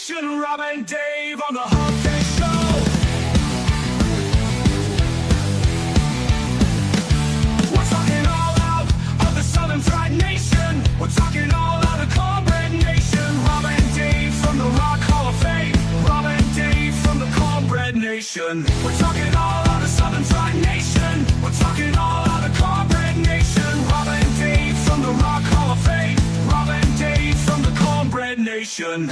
Nation, Rob and Dave on the Humpday Show. We're talking all out of the Southern Fried Nation. We're talking all out of Cornbread Nation. Rob and Dave from the Rock Hall of Fame. Rob and Dave from the Cornbread Nation. We're talking all out of Southern Fried Nation. We're talking all out of Cornbread Nation. Rob and Dave from the Rock Hall of Fame. Rob and Dave from the Cornbread Nation.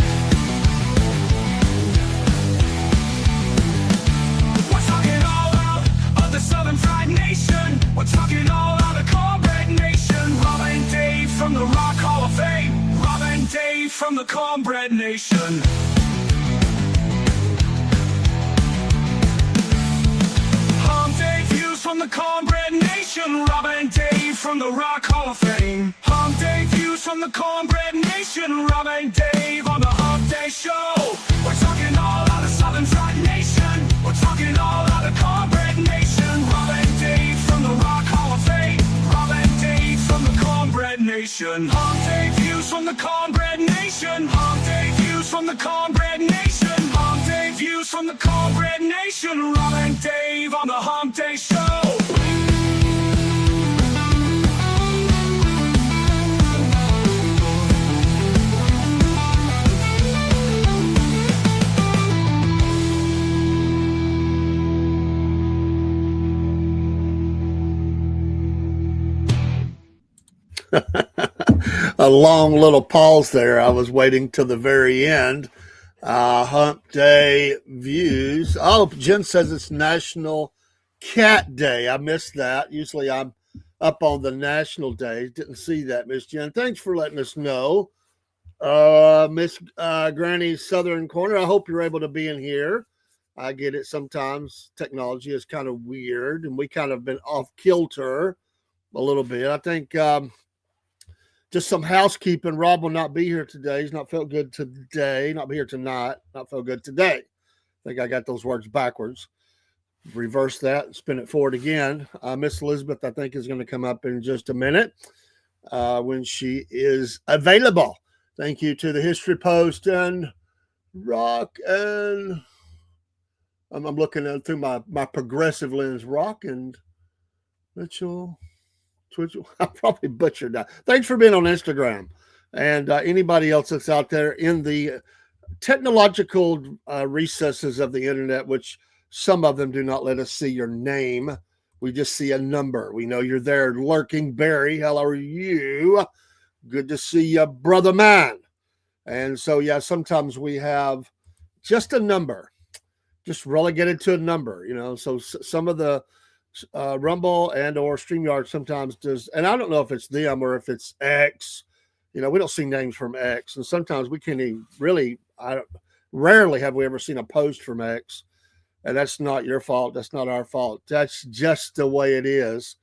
Southern Fried Nation. We're talking all out of Cornbread Nation. Rob and Dave from the Rock Hall of Fame. Rob and Dave from the Cornbread Nation. Humpday views from the Cornbread Nation. Rob and Dave from the Rock Hall of Fame. Humpday views from the Cornbread Nation. Rob and Dave on the Humpday Show. We're talking all out of Southern Fried Nation. We're talking all out of Cornbread Nation. Rob and Dave from the Rock Hall of Fame. Rob and Dave from the Cornbread Nation. Humpday views from the Cornbread Nation. Humpday views from the Cornbread Nation. Humpday views from the Cornbread Nation. Rob and Dave on the Humpday Show. A long little pause there. I was waiting till the very end. Hump Day views. Oh, Jen says it's National Cat Day. I missed that. Usually I'm up on the national days. Didn't see that, Miss Jen. Thanks for letting us know. Miss Granny's Southern Corner, I hope you're able to be in here. I get it. Sometimes technology is kind of weird, and we kind of been off kilter a little bit. I think just some housekeeping. Rob will not be here today. He's not felt good today. Not be here tonight. Not felt good today. I think I got those words backwards. Reverse that and spin it forward again. Miss Elizabeth, I think, is going to come up in just a minute when she is available. Thank you to the History Post and Rock, and I'm looking through my progressive lens. Rock and Mitchell. Twitch, I probably butchered that. Thanks for being on Instagram. And anybody else that's out there in the technological recesses of the internet, which some of them do not let us see your name. We just see a number. We know you're there lurking. Barry, how are you? Good to see you, brother man. And so, yeah, sometimes we have just a number, just relegated to a number, you know. So some of the Rumble and or StreamYard sometimes does, and I don't know if it's them or if it's X. You know, we don't see names from X, and sometimes we can't even really. Rarely have we ever seen a post from X, and that's not your fault. That's not our fault. That's just the way it is.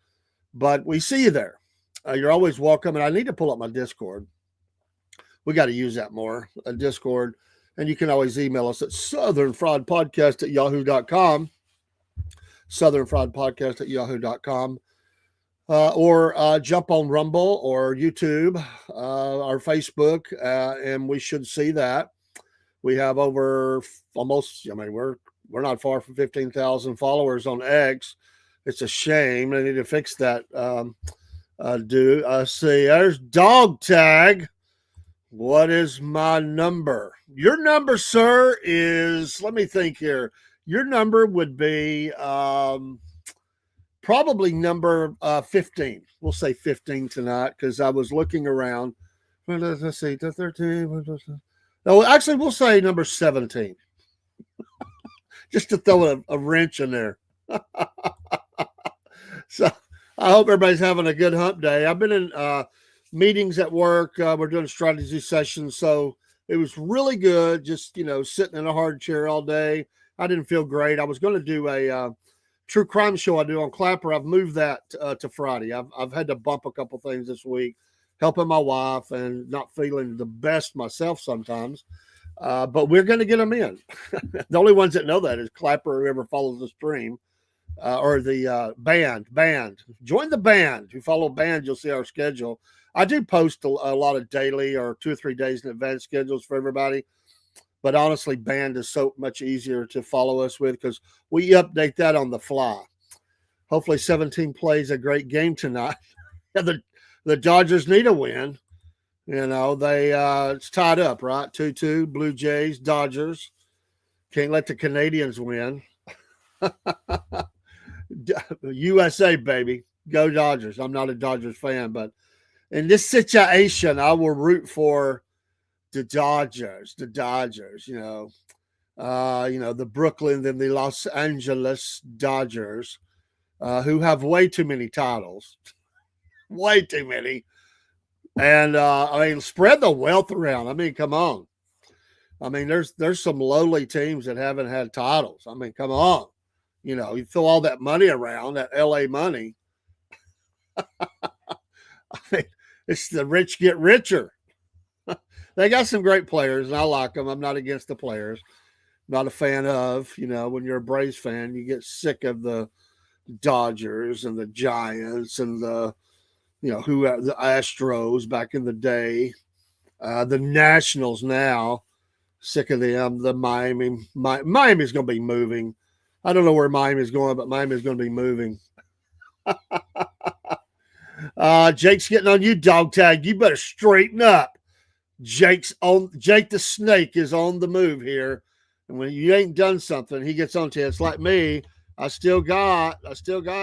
But we see you there. You're always welcome, and I need to pull up my Discord. We got to use that more, a Discord, and you can always email us at southernfriedpodcast@yahoo.com. southernfriedpodcast@yahoo.com, or jump on Rumble or YouTube, or Facebook, and we should see that. We have over almost, I mean, we're not far from 15,000 followers on X. It's a shame. I need to fix that. See, there's Dog Tag. What is my number? Your number, sir, is, let me think here. Your number would be probably number 15. We'll say 15 tonight because I was looking around. Let's see, 13. No, actually, we'll say number 17. Just to throw a wrench in there. So I hope everybody's having a good hump day. I've been in meetings at work. We're doing strategy sessions. So it was really good just, you know, sitting in a hard chair all day. I didn't feel great. I was going to do a true crime show I do on Clapper. I've moved that to Friday. I've had to bump a couple things this week, helping my wife and not feeling the best myself sometimes. But we're going to get them in. The only ones that know that is Clapper, whoever follows the stream, or the band. Join the band. If you follow band, you'll see our schedule. I do post a lot of daily or 2 or 3 days in advance schedules for everybody. But honestly, band is so much easier to follow us with because we update that on the fly. Hopefully 17 plays a great game tonight. The Dodgers need a win. They it's tied up, right? 2-2, Blue Jays, Dodgers. Can't let the Canadians win. USA, baby. Go Dodgers. I'm not a Dodgers fan, but in this situation, I will root for the Dodgers. The Brooklyn and the Los Angeles Dodgers, who have way too many titles. Way too many. And spread the wealth around. I mean, come on. I mean, there's some lowly teams that haven't had titles. I mean, come on. You throw all that money around, that LA money. I mean, it's the rich get richer. They got some great players, and I like them. I'm not against the players. Not a fan of, when you're a Braves fan, you get sick of the Dodgers and the Giants and the Astros back in the day. The Nationals now, sick of them. The Miami's going to be moving. I don't know where Miami's going, but Miami's going to be moving. Jake's getting on you, dog tag. You better straighten up. Jake the Snake is on the move here. And when you ain't done something, he gets on to you. It's like me. I still got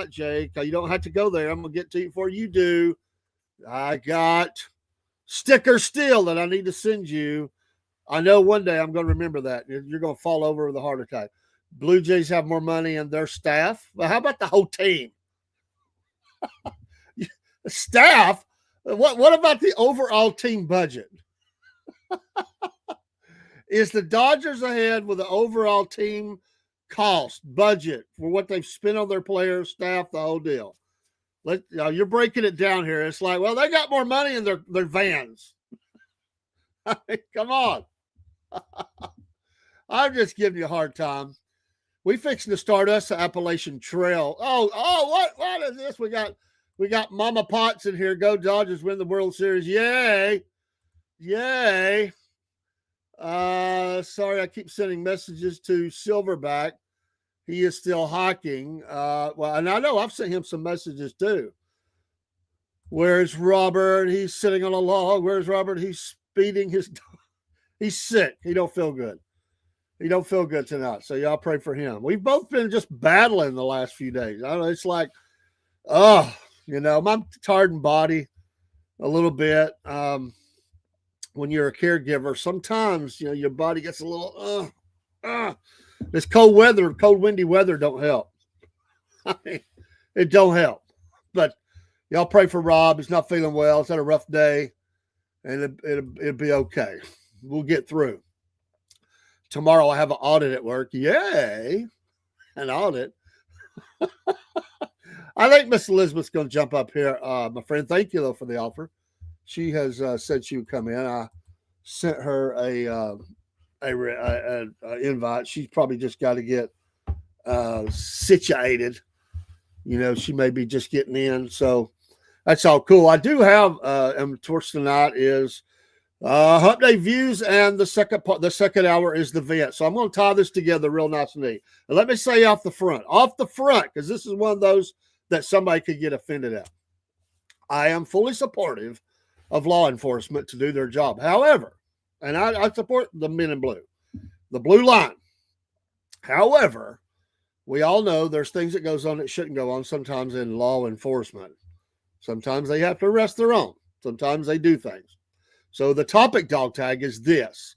Jake. You don't have to go there. I'm going to get to you before you do. I got sticker still that I need to send you. I know one day I'm going to remember that. You're going to fall over with a heart attack. Blue Jays have more money in their staff. Well, how about the whole team? Staff? What about the overall team budget? Is the Dodgers ahead with the overall team cost, budget for what they've spent on their players, staff, the whole deal? You're breaking it down here. It's like, well, they got more money in their vans. I mean, come on. I'm just giving you a hard time. We fixing to start us the Appalachian Trail. Oh, what is this? We got Mama Potts in here. Go Dodgers, win the World Series. Yay. Sorry, I keep sending messages to Silverback. He is still hawking. And I know I've sent him some messages too. Where's Robert? He's sitting on a log. Where's Robert? He's speeding his dog. He's sick. He don't feel good. He don't feel good tonight. So y'all pray for him. We've both been just battling the last few days. I don't know. It's like, my tired in body a little bit. When you're a caregiver, sometimes, your body gets a little, this cold windy weather don't help. I mean, it don't help. But y'all pray for Rob. He's not feeling well. It's had a rough day, and it'll be okay. We'll get through. Tomorrow I have an audit at work. Yay, an audit. I think Miss Elizabeth's going to jump up here. My friend, thank you, though, for the offer. She has said she would come in. I sent her a invite. She's probably just got to get situated. She may be just getting in. So that's all cool. I do have, and towards tonight is Humpday views, and the second hour is the vent. So I'm going to tie this together real nice and neat. And let me say off the front, because this is one of those that somebody could get offended at. I am fully supportive of law enforcement to do their job. However, and I support the men in blue, the blue line. However, we all know there's things that goes on that shouldn't go on sometimes in law enforcement. Sometimes they have to arrest their own. Sometimes they do things. So the topic, dog tag, is this.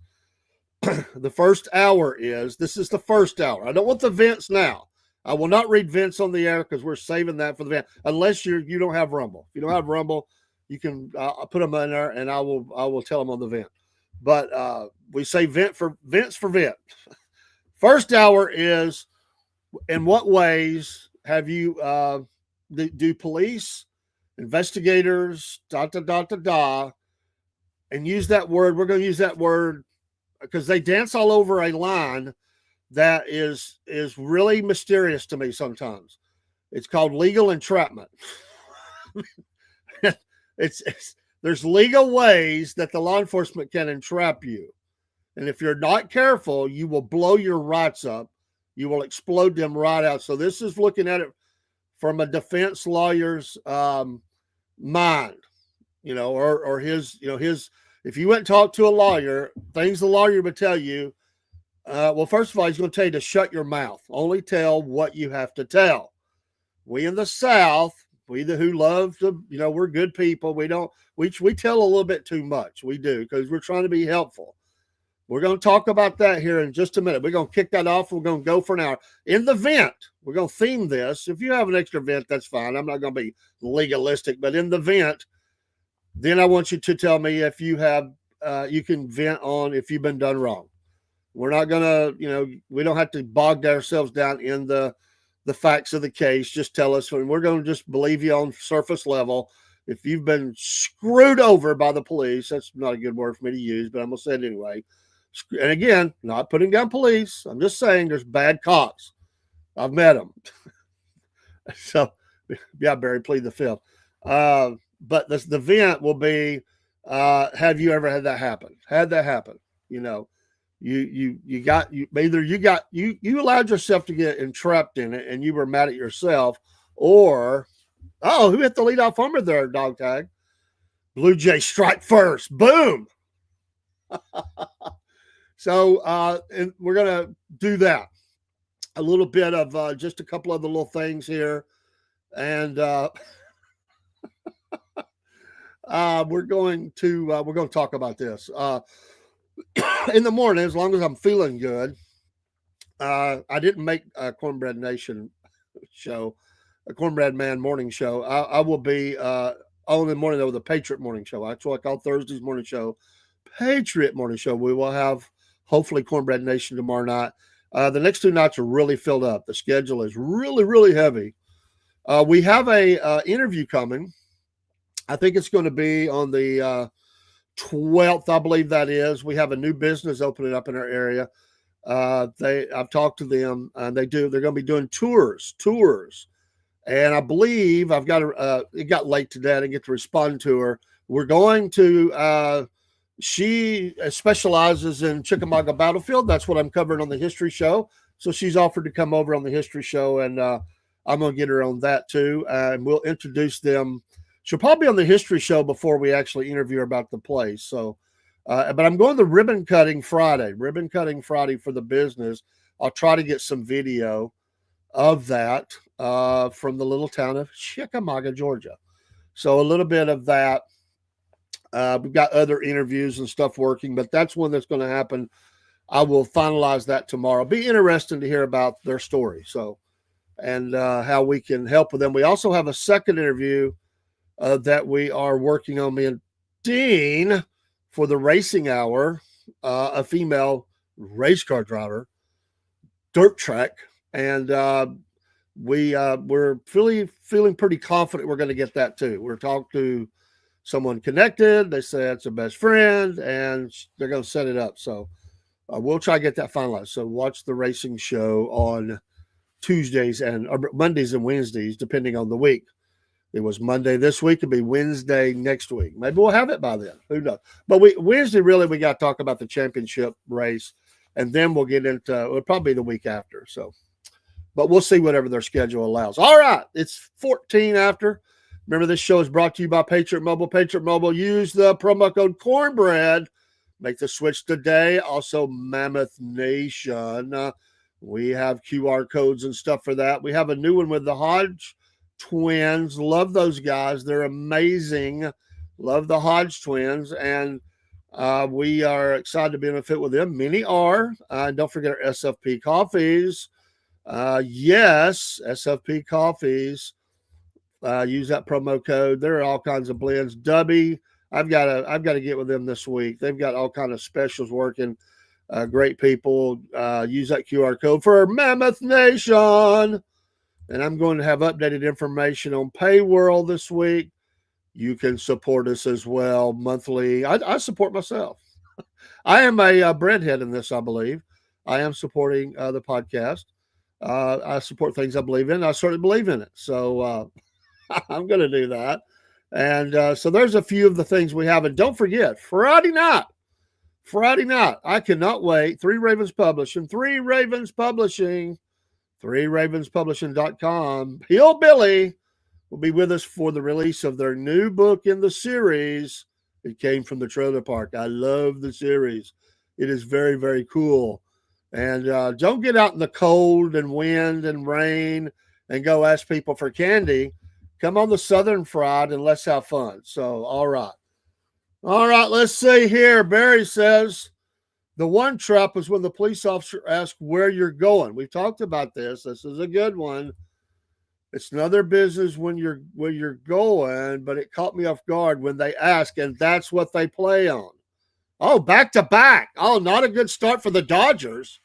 The first hour this is the first hour. I don't want the vents now. I will not read vents on the air because we're saving that for the vent, unless you don't have Rumble. If you don't have Rumble, you can put them in there, and I will tell them on the vent. But we say vents for vent. First hour is, in what ways have you do police, investigators, and use that word. We're going to use that word because they dance all over a line that is really mysterious to me sometimes. It's called legal entrapment. There's legal ways that the law enforcement can entrap you. And if you're not careful, you will blow your rights up. You will explode them right out. So this is looking at it from a defense lawyer's mind, or his, if you went and talked to a lawyer, things the lawyer would tell you, well, first of all, he's going to tell you to shut your mouth. Only tell what you have to tell. We in the South, who love to, we're good people. We tell a little bit too much. We do, because we're trying to be helpful. We're going to talk about that here in just a minute. We're going to kick that off. We're going to go for an hour. In the vent, we're going to theme this. If you have an extra vent, that's fine. I'm not going to be legalistic, but in the vent, then I want you to tell me if you have, you can vent on if you've been done wrong. We're not going to, we don't have to bog ourselves down in the facts of the case. Just tell us, and we're going to just believe you on surface level. If you've been screwed over by the police, that's not a good word for me to use, but I'm going to say it anyway. And again, not putting down police. I'm just saying there's bad cops. I've met them. So, yeah, Barry, plead the fifth. But the vent will be, have you ever had that happen? Had that happen? You allowed yourself to get entrapped in it and you were mad at yourself, or, who hit the leadoff homer there, dog tag? Blue Jay strike first. Boom. So, and we're going to do that. A little bit of just a couple of the little things here. And we're going to talk about this. In the morning, as long as I'm feeling good, I didn't make a Cornbread Nation show, a Cornbread Man morning show. I will be on the morning, though, the Patriot morning show. That's what I call Thursday's morning show. Patriot morning show. We will have hopefully Cornbread Nation tomorrow night. The next two nights are really filled up. The schedule is really, really heavy. We have a interview coming. I think it's going to be on the 12th, I believe that is. We have a new business opening up in our area. I've talked to them, and they're going to be doing tours. And I believe it got late today. I didn't get to respond to her. We're going to, she specializes in Chickamauga Battlefield. That's what I'm covering on the History Show. So she's offered to come over on the History Show, and I'm going to get her on that too. And we'll introduce them. She'll probably be on the History Show before we actually interview her about the place. So, but I'm going to ribbon cutting Friday for the business. I'll try to get some video of that from the little town of Chickamauga, Georgia. So a little bit of that. We've got other interviews and stuff working, but that's one that's going to happen. I will finalize that tomorrow. Be interesting to hear about their story. So, and how we can help with them. We also have a second interview that we are working on, me and Dean, for the racing hour, a female race car driver, dirt track. And we're feeling pretty confident we're going to get that too. We're talking to someone connected. They say it's a best friend, and they're going to set it up. So we'll try to get that finalized. So watch the racing show on Tuesdays or Mondays and Wednesdays, depending on the week. It was Monday this week. It'll be Wednesday next week. Maybe we'll have it by then. Who knows? But Wednesday, really, we got to talk about the championship race, and then we'll get into it'll probably be the week after. So, but we'll see whatever their schedule allows. All right. It's 14 after. Remember, this show is brought to you by Patriot Mobile. Patriot Mobile, use the promo code Cornbread. Make the switch today. Also, Mammoth Nation. We have QR codes and stuff for that. We have a new one with the Hodge twins. Love those guys. They're amazing. Love the Hodge twins. And we are excited to benefit with them. Many are. Don't forget our SFP coffees. Yes, SFP coffees. Use that promo code. There are all kinds of blends. Dubby, I've got to get with them this week. They've got all kinds of specials working. Great people. Use that QR code for Mammoth Nation. And I'm going to have updated information on Payworld this week. You can support us as well monthly. I support myself. I am a breadhead in this, I believe. I am supporting the podcast. I support things I believe in. I certainly believe in it. So I'm going to do that. And so there's a few of the things we have. And don't forget, Friday night, Friday night. I cannot wait. Three Ravens Publishing. ThreeRavensPublishing.com. Hillbilly will be with us for the release of their new book in the series. It came from the trailer park. I love the series. It is very, very cool. And don't get out in the cold and wind and rain and go ask people for candy. Come on the Southern Fried and let's have fun. So, all right. All right, let's see here. Barry says, the one trap is when the police officer asks where you're going. We've talked about this. This is a good one. It's another business when where you're going, but it caught me off guard when they ask, and that's what they play on. Oh, back to back. Oh, not a good start for the Dodgers.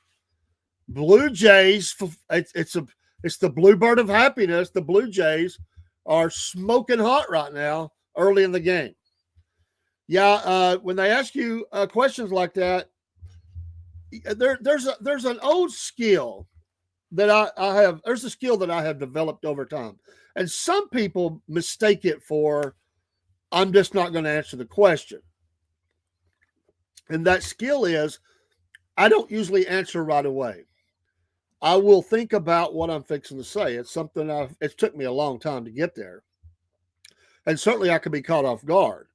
Blue Jays. It's the bluebird of happiness. The Blue Jays are smoking hot right now, early in the game. Yeah, when they ask you questions like that, there's an old skill that I have. There's a skill that I have developed over time, and some people mistake it for I'm just not going to answer the question. And that skill is I don't usually answer right away. I will think about what I'm fixing to say. It's something it took me a long time to get there, and certainly I could be caught off guard.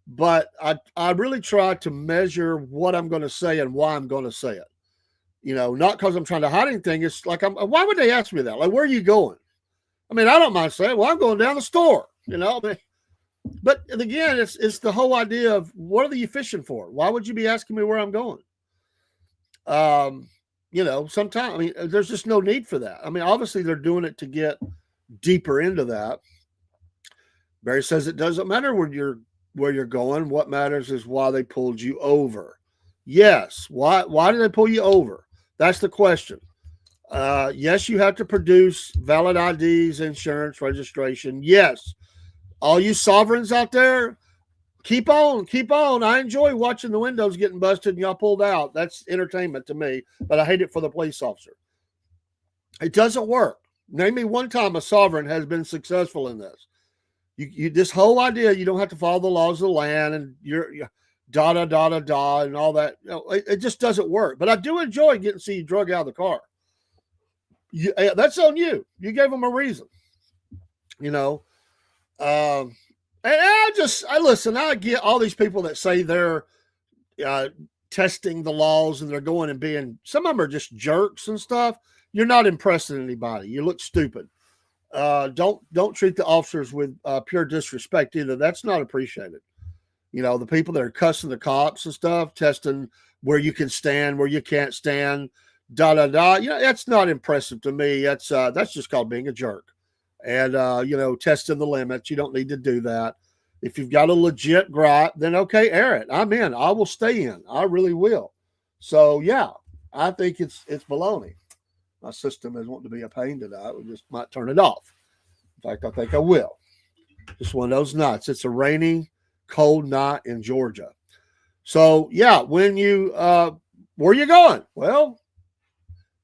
But I really try to measure what I'm going to say and why I'm going to say it. Not because I'm trying to hide anything. It's like, why would they ask me that? Like, where are you going? I mean, I don't mind saying, well, I'm going down the store, But again, it's the whole idea of what are you fishing for? Why would you be asking me where I'm going? Sometimes, I mean, there's just no need for that. I mean, obviously they're doing it to get deeper into that. Barry says it doesn't matter where you're going. What matters is why they pulled you over. Yes. Why did they pull you over? That's the question. Yes, you have to produce valid IDs, insurance, registration. Yes. All you sovereigns out there, keep on. I enjoy watching the windows getting busted and y'all pulled out. That's entertainment to me, but I hate it for the police officer. It doesn't work. Name me one time a sovereign has been successful in this. You this whole idea you don't have to follow the laws of the land and you're da and all that. It just doesn't work. But I do enjoy getting to see you drug out of the car. That's on you. You gave them a reason. And I listen. I get all these people that say they're testing the laws and they're going and being. Some of them are just jerks and stuff. You're not impressing anybody. You look stupid. Don't treat the officers with pure disrespect either. That's not appreciated. The people that are cussing the cops and stuff, testing where you can stand, where you can't stand, that's not impressive to me. That's just called being a jerk. And testing the limits. You don't need to do that. If you've got a legit gripe, then okay, air it. I'm in. I will stay in. I really will. So yeah, I think it's baloney. My system is wanting to be a pain tonight. We just might turn it off. In fact, I think I will. Just one of those nights. It's a rainy, cold night in Georgia. So yeah, when you where are you going? Well,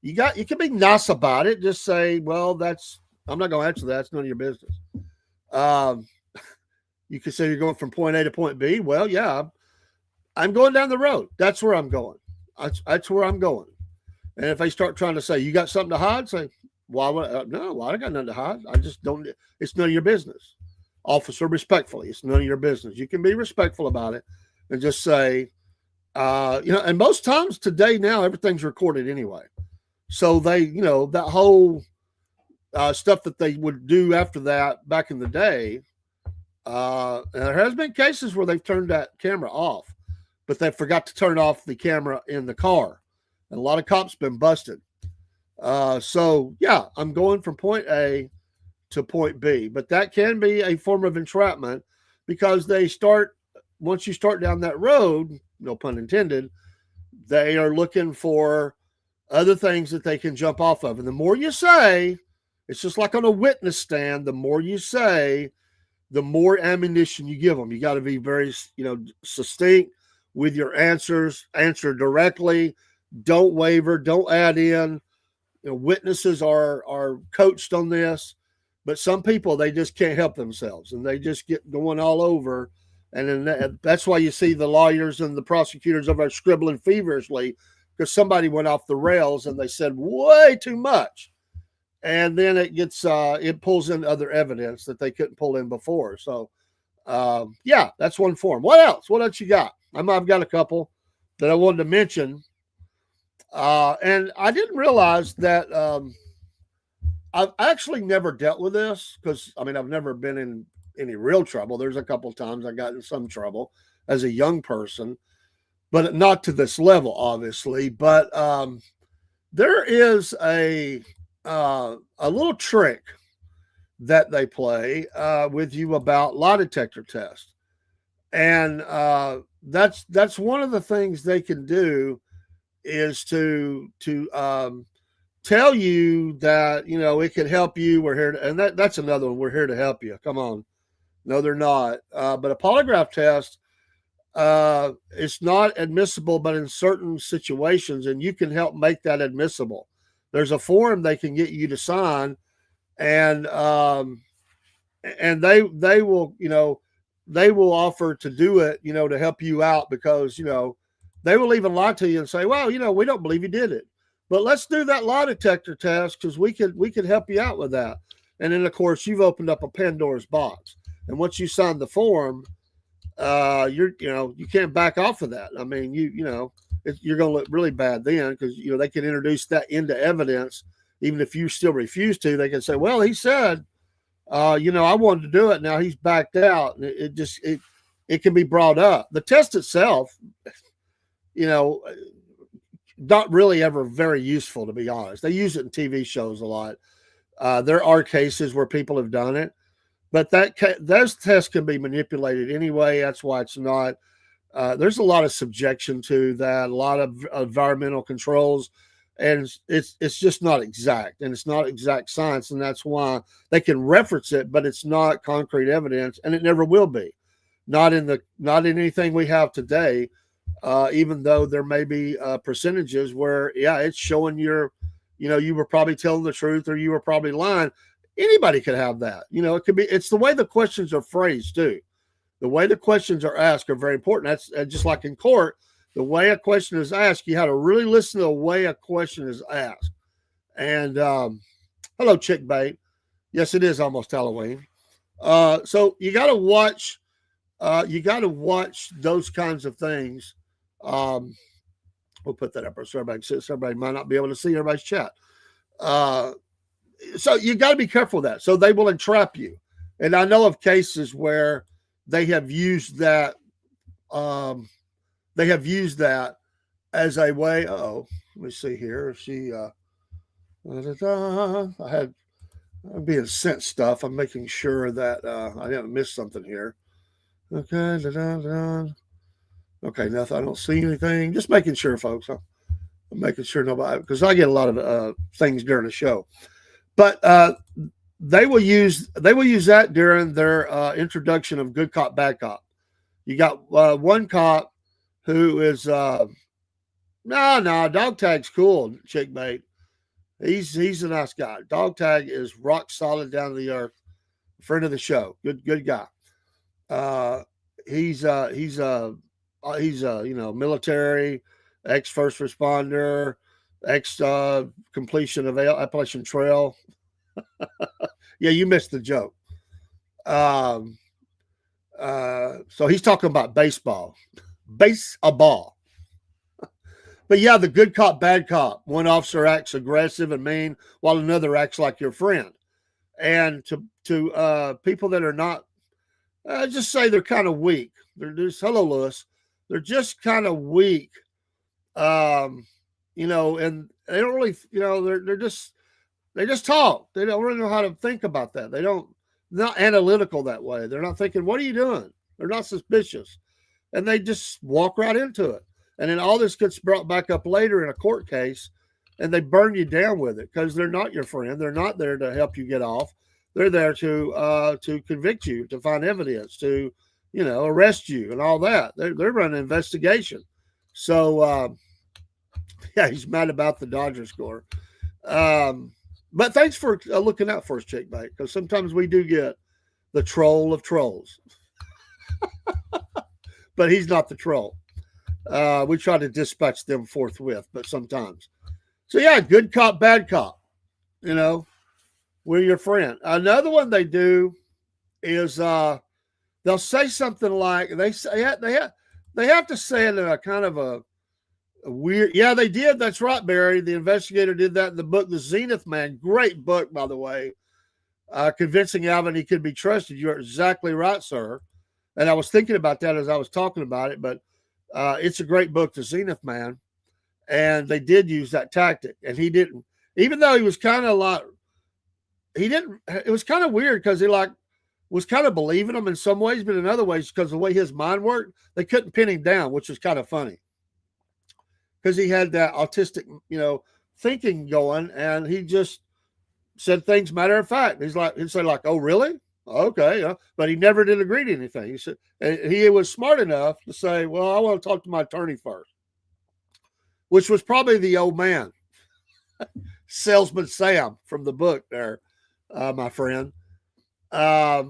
you can be nice about it. Just say, well, I'm not going to answer that. It's none of your business. You can say you're going from point A to point B. Well, yeah, I'm going down the road. That's where I'm going. That's where I'm going. And if they start trying to say, you got something to hide, say, why would no, I got nothing to hide. I just don't. It's none of your business. Officer, respectfully, it's none of your business. You can be respectful about it and just say, and most times today now, everything's recorded anyway. So they, that whole stuff that they would do after that back in the day, and there has been cases where they've turned that camera off, but they forgot to turn off the camera in the car. And a lot of cops been busted. So yeah, I'm going from point A to point B, but that can be a form of entrapment because once you start down that road, no pun intended, they are looking for other things that they can jump off of. And the more you say, it's just like on a witness stand, the more you say, the more ammunition you give them. You got to be very, succinct with your answers, answer directly. Don't waver. Don't add in. Witnesses are coached on this, but some people, they just can't help themselves and they just get going all over And then that's why you see the lawyers and the prosecutors over there scribbling feverishly, because somebody went off the rails and they said way too much. And then it pulls in other evidence that they couldn't pull in before. So, yeah, that's one form. What else? What else you got? I've got a couple that I wanted to mention. And I didn't realize that I've actually never dealt with this because, I've never been in any real trouble. There's a couple times I got in some trouble as a young person, but not to this level, obviously. But there is a little trick that they play with you about lie detector tests, and that's one of the things they can do is to tell you that it can help you. We're here, and that's another one. We're here to help you. Come on. No, they're not. But a polygraph test, it's not admissible, but in certain situations, and you can help make that admissible. There's a form they can get you to sign, and they will offer to do it, to help you out, because they will even lie to you and say, well, we don't believe you did it, but let's do that lie detector test because we could help you out with that. And then of course you've opened up a Pandora's box. And once you sign the form, you can't back off of that. You're going to look really bad then, because they can introduce that into evidence. Even if you still refuse to, they can say, well, he said, I wanted to do it. Now he's backed out. And it can be brought up. The test itself, not really ever very useful, to be honest. They use it in TV shows a lot. There are cases where people have done it, but those tests can be manipulated anyway. That's why it's not. There's a lot of subjection to that, a lot of environmental controls, and it's just not exact, and it's not exact science, and that's why they can reference it, but it's not concrete evidence, and it never will be. Not in anything we have today, even though there may be percentages where, yeah, it's showing you were probably telling the truth or you were probably lying. Anybody could have that. It could be. It's the way the questions are phrased too. The way the questions are asked are very important. That's just like in court. The way a question is asked, you have to really listen to the way a question is asked. And hello, Chick Bait. Yes, it is almost Halloween. So you got to watch. You got to watch those kinds of things. We'll put that up so everybody might not be able to see everybody's chat. So you got to be careful of that. So they will entrap you. And I know of cases where they have used that. They have used that as a way. Let me see here. I'm being sent stuff. I'm making sure that I didn't miss something here. Okay. Okay, nothing. I don't see anything. Just making sure, folks. I'm making sure nobody, because I get a lot of things during the show. But they will use that during their introduction of good cop, bad cop. You got one cop who is no, dog tag's cool, Chick Bait. He's a nice guy. Dog tag is rock solid down to the earth. Friend of the show. Good guy. He's military, ex first responder, ex completion of Appalachian Trail. Yeah, you missed the joke. So he's talking about baseball. Baseball. But yeah, the good cop, bad cop. One officer acts aggressive and mean while another acts like your friend. And to people that are not, just say they're kind of weak. They're just, hello, Lewis. They're just kind of weak. And they don't really, they just talk. They don't really know how to think about that. They're not analytical that way. They're not thinking, what are you doing? They're not suspicious. And they just walk right into it. And then all this gets brought back up later in a court case, and they burn you down with it because they're not your friend. They're not there to help you get off. They're there to convict you, to find evidence, to, arrest you and all that. They're running an investigation. So, yeah, he's mad about the Dodger score. But thanks for looking out for us, Chick Bait, because sometimes we do get the troll of trolls. but he's not the troll. We try to dispatch them forthwith, but sometimes. So yeah, good cop, bad cop. You know, we're your friend. Another one they do is they'll say something like they have to say it in a kind of a weird. Yeah, they did. That's right, Barry. The investigator did that in the book, The Zenith Man. Great book, by the way. Convincing Alvin he could be trusted. You're exactly right, sir. And I was thinking about that as I was talking about it, but it's a great book, The Zenith Man. And they did use that tactic. And he didn't, even though he was kind of like, he didn't, it was kind of weird because he like was kind of believing him in some ways, but in other ways, because of the way his mind worked, they couldn't pin him down, which was kind of funny. Because he had that autistic, thinking going, and he just said things matter of fact. He'd say like, "Oh, really? Okay," but he never did agree to anything. He said he was smart enough to say, "Well, I want to talk to my attorney first," which was probably the old man, salesman Sam from the book there, my friend. But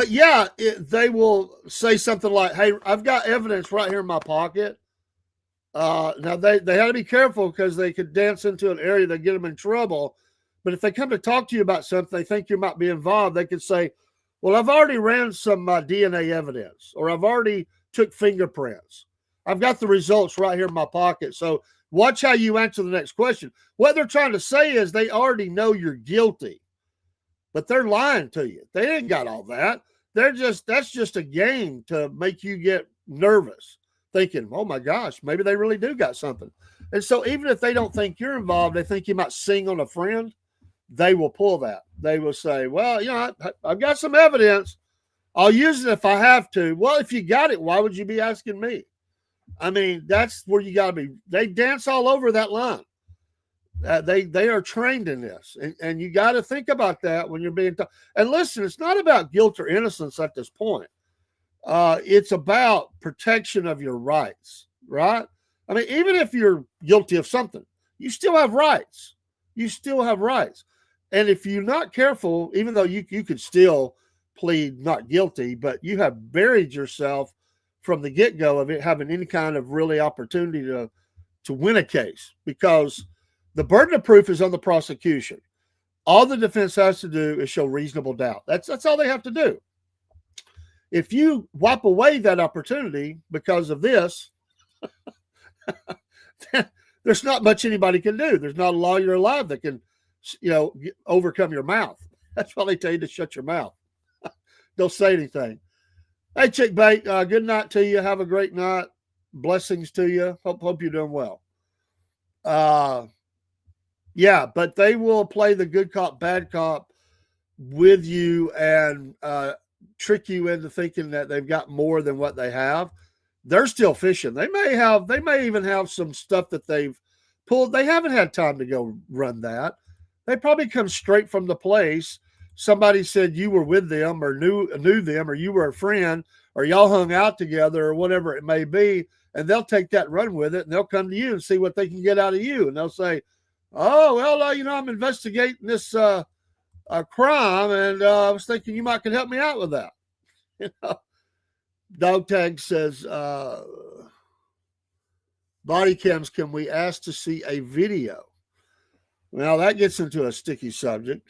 yeah, they will say something like, "Hey, I've got evidence right here in my pocket." Now they had to be careful because they could dance into an area that get them in trouble. But if they come to talk to you about something, they think you might be involved. They could say, "Well, I've already ran some DNA evidence, or I've already took fingerprints. I've got the results right here in my pocket. So watch how you answer the next question." What they're trying to say is they already know you're guilty, but they're lying to you. They ain't got all that. That's just a game to make you get nervous, thinking, "Oh my gosh, maybe they really do got something." And so even if they don't think you're involved, they think you might sing on a friend, they will pull that. They will say, "Well, I've got some evidence. I'll use it if I have to." Well, if you got it, why would you be asking me? I mean, that's where you got to be. They dance all over that line. They are trained in this, and you got to think about that when you're being taught. And listen, it's not about guilt or innocence at this point. It's about protection of your rights, right? I mean, even if you're guilty of something, you still have rights. You still have rights. And if you're not careful, even though you could still plead not guilty, but you have buried yourself from the get-go of it having any kind of really opportunity to win a case, because the burden of proof is on the prosecution. All the defense has to do is show reasonable doubt. That's all they have to do. If you wipe away that opportunity because of this, there's not much anybody can do. There's not a lawyer alive that can, overcome your mouth. That's why they tell you to shut your mouth. Don't say anything. Hey, Chick Bait, good night to you. Have a great night. Blessings to you. Hope you're doing well. Yeah, but they will play the good cop, bad cop with you and trick you into thinking that they've got more than what they have. They're still fishing. They may even have some stuff that they've pulled. They haven't had time to go run that. They probably come straight from the place. Somebody said you were with them or knew them, or you were a friend, or y'all hung out together, or whatever it may be, and they'll take that, run with it, and they'll come to you and see what they can get out of you. And they'll say, "Oh, well, I'm investigating this crime, and I was thinking you might could help me out with that." Dog Tag says, "Body cams, can we ask to see a video?" Well, that gets into a sticky subject.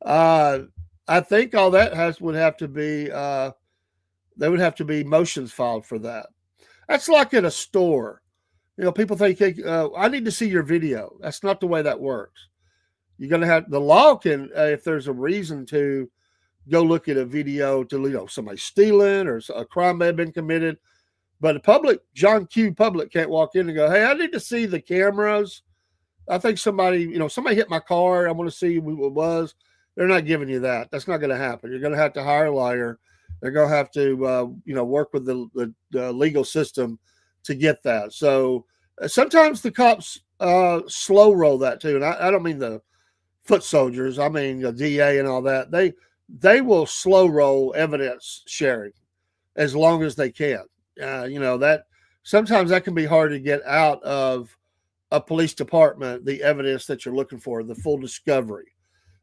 I think all that would have to be, there would have to be motions filed for that. That's like at a store. People think, "I need to see your video." That's not the way that works. You're going to have, the law can, if there's a reason to go look at a video to, somebody stealing or a crime may have been committed. But the public, John Q. public can't walk in and go, "Hey, I need to see the cameras. I think somebody hit my car. I want to see who it was." They're not giving you that. That's not going to happen. You're going to have to hire a lawyer. They're going to have to, work with the legal system to get that. So sometimes the cops slow roll that too. And I don't mean the foot soldiers. I mean the DA and all that. They will slow roll evidence sharing as long as they can. That sometimes that can be hard to get out of a police department, the evidence that you're looking for, the full discovery.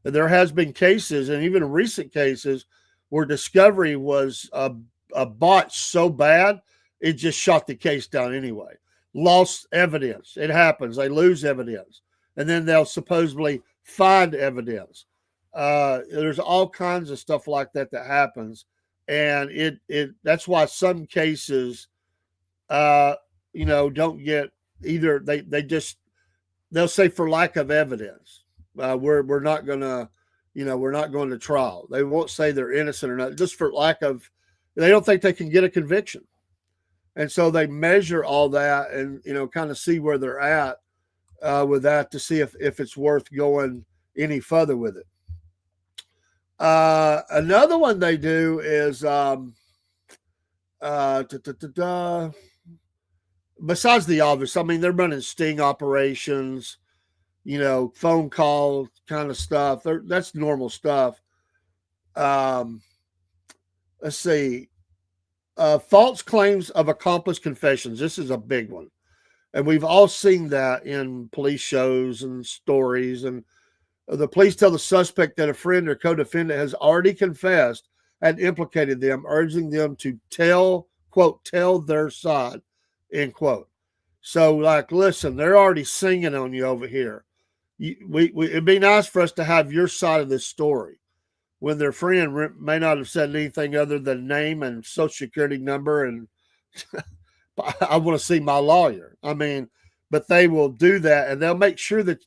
And there has been cases, and even recent cases, where discovery was a botch so bad it just shot the case down anyway. Lost evidence. It happens. They lose evidence, and then they'll supposedly find evidence. There's all kinds of stuff like that that happens, and it that's why some cases, don't get either. They'll say for lack of evidence, we're not gonna, we're not going to trial. They won't say they're innocent or not, just for lack of. They don't think they can get a conviction, and so they measure all that and kind of see where they're at with that to see if it's worth going any further with it. Another one they do is besides the obvious. I mean, they're running sting operations, phone call kind of stuff. That's normal stuff. Let's see. False claims of accomplice confessions. This is a big one. And we've all seen that in police shows and stories. And the police tell the suspect that a friend or co-defendant has already confessed and implicated them, urging them to quote, tell their side, end quote. So, like, listen, they're already singing on you over here. It'd be nice for us to have your side of this story when their friend may not have said anything other than name and social security number and I want to see my lawyer. I mean, but they will do that, and they'll make sure that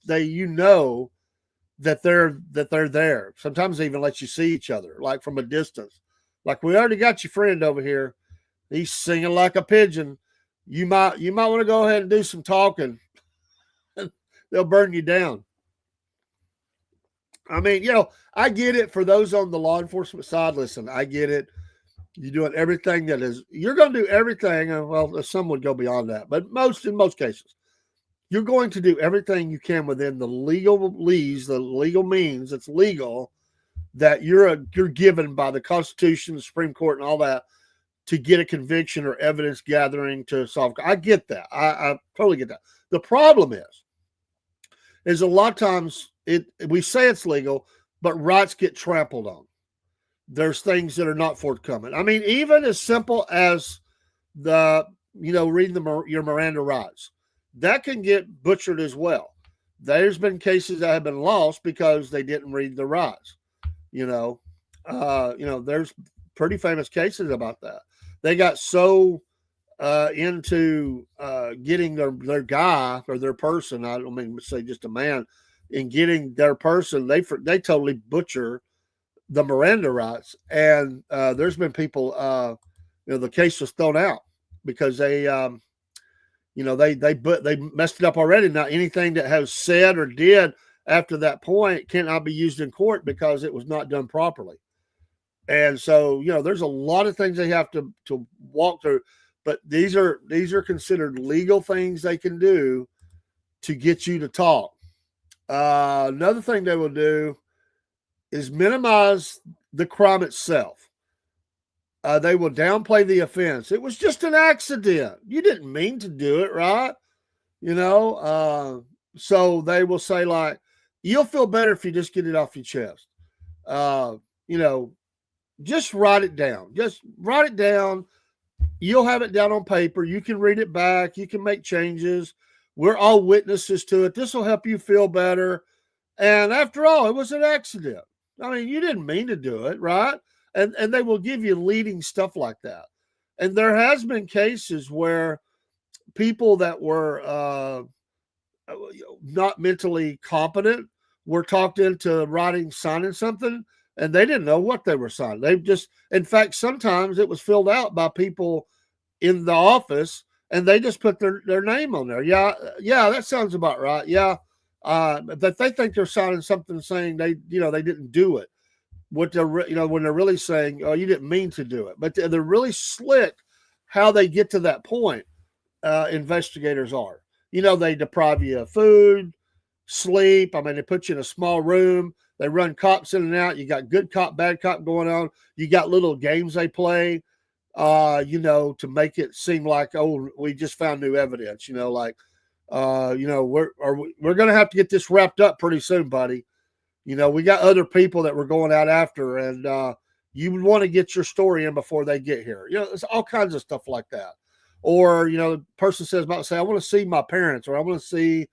that they're there. Sometimes they even let you see each other, like from a distance. Like, we already got your friend over here. He's singing like a pigeon. You might want to go ahead and do some talking. They'll burn you down. I mean, I get it for those on the law enforcement side. Listen, I get it. You're doing everything you're going to do everything. Well, some would go beyond that, but in most cases, you're going to do everything you can within the legal means. It's legal that you're given by the Constitution, the Supreme Court, and all that to get a conviction or evidence gathering to solve. I get that. I totally get that. The problem is a lot of times we say it's legal, but rights get trampled on. There's things that are not forthcoming. I mean, even as simple as reading your Miranda rights, that can get butchered as well. There's been cases that have been lost because they didn't read the rights. There's pretty famous cases about that. They got so into getting their guy or their person. I don't mean to say just a man. In getting their person, they totally butcher the Miranda rights, and there's been people. The case was thrown out because they messed it up already. Now anything that has said or did after that point cannot be used in court because it was not done properly. And so there's a lot of things they have to walk through, but these are considered legal things they can do to get you to talk. Another thing they will do is minimize the crime itself. They will downplay the offense. It was just an accident. You didn't mean to do it, right? So they will say, like, you'll feel better if you just get it off your chest. Just write it down. Just write it down. You'll have it down on paper. You can read it back. You can make changes. We're all witnesses to it. This will help you feel better. And after all, it was an accident. I mean, you didn't mean to do it, right? And they will give you leading stuff like that. And there has been cases where people that were not mentally competent were talked into signing something, and they didn't know what they were signing. They just, in fact, sometimes it was filled out by people in the office, and they just put their name on there. Yeah, that sounds about right. Yeah, that they think they're signing something saying they didn't do it. What they're when they're really saying, oh, you didn't mean to do it, but they're really slick how they get to that point. Investigators are, they deprive you of food, sleep. I mean, they put you in a small room. They run cops in and out. You got good cop, bad cop going on. You got little games they play, to make it seem like, oh, we just found new evidence. We're going to have to get this wrapped up pretty soon, buddy. We got other people that we're going out after, and you would want to get your story in before they get here. It's all kinds of stuff like that. Or, the person says, I want to see my parents, or I want to see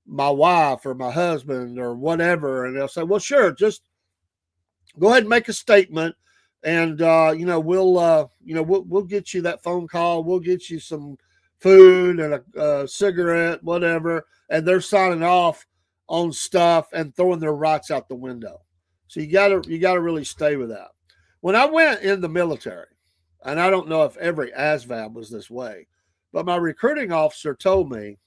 my wife or my husband or whatever. And they'll say, well, sure, just go ahead and make a statement. And, we'll get you that phone call. We'll get you some food and a cigarette, whatever. And they're signing off on stuff and throwing their rights out the window. So you gotta really stay with that. When I went in the military, and I don't know if every ASVAB was this way, but my recruiting officer told me,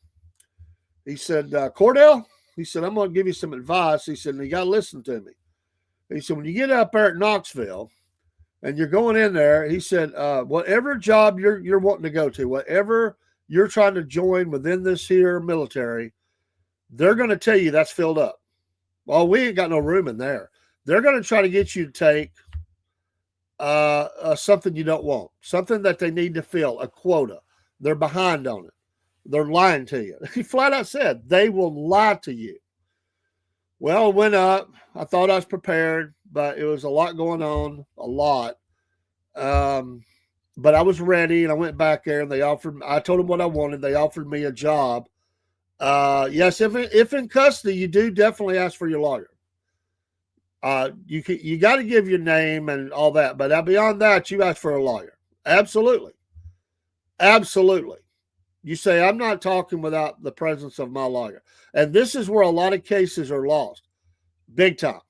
he said, Cordell, he said, I'm going to give you some advice. He said, you got to listen to me. He said, when you get up there at Knoxville and you're going in there, he said, whatever job you're wanting to go to, whatever you're trying to join within this here military, they're going to tell you that's filled up. Well, we ain't got no room in there. They're going to try to get you to take something you don't want, something that they need to fill, a quota. They're behind on it. They're lying to you. He flat out said they will lie to you. Well, it went up. I thought I was prepared, but it was a lot going on, a lot. But I was ready, and I went back there, and I told them what I wanted. They offered me a job. Yes, if in custody, you do definitely ask for your lawyer. You got to give your name and all that, but beyond that, you ask for a lawyer. Absolutely. Absolutely. You say, I'm not talking without the presence of my lawyer. And this is where a lot of cases are lost. Big time.